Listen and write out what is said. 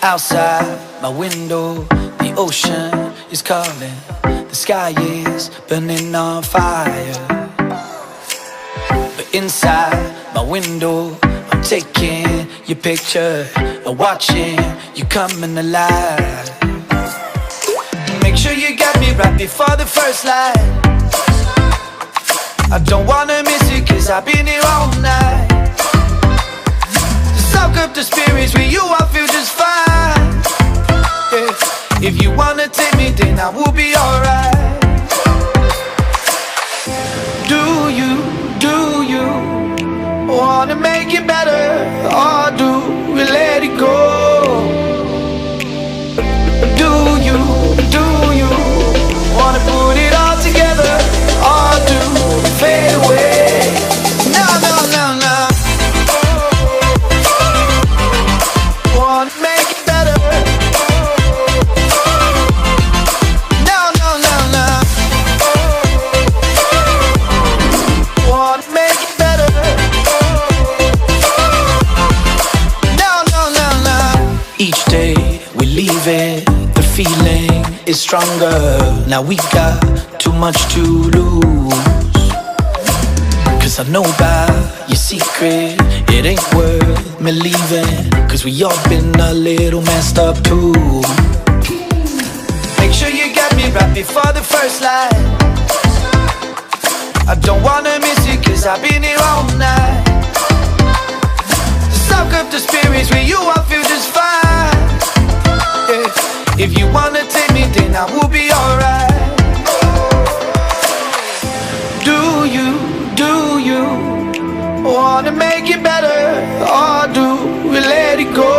Outside my window, the ocean is calling. The sky is burning on fire. But inside my window, I'm taking your picture, watching you coming alive. Make sure you got me right before the first light. I don't wanna miss it, cause I've been here all night. To soak up the spirits, with you I feel just fine. Yeah. If you wanna take me, then I will be alright. Do you wanna make it better? Or do we let it go? Do you wanna put it all together? Or do we fade away? No. Wanna make it better? No. Wanna make it better? No. Each day we leave it, the feeling is stronger. Now we got too much to lose. Cause I know about your secret, it ain't worth me leaving. Cause we all been a little messed up too. Make sure you got me right before the first light. I don't wanna miss it, cause I've been here all night. To soak up the spirits, with you I feel just fine. Yeah. If you wanna take me, then I will be alright. Do you wanna make it better? Or do we let it go?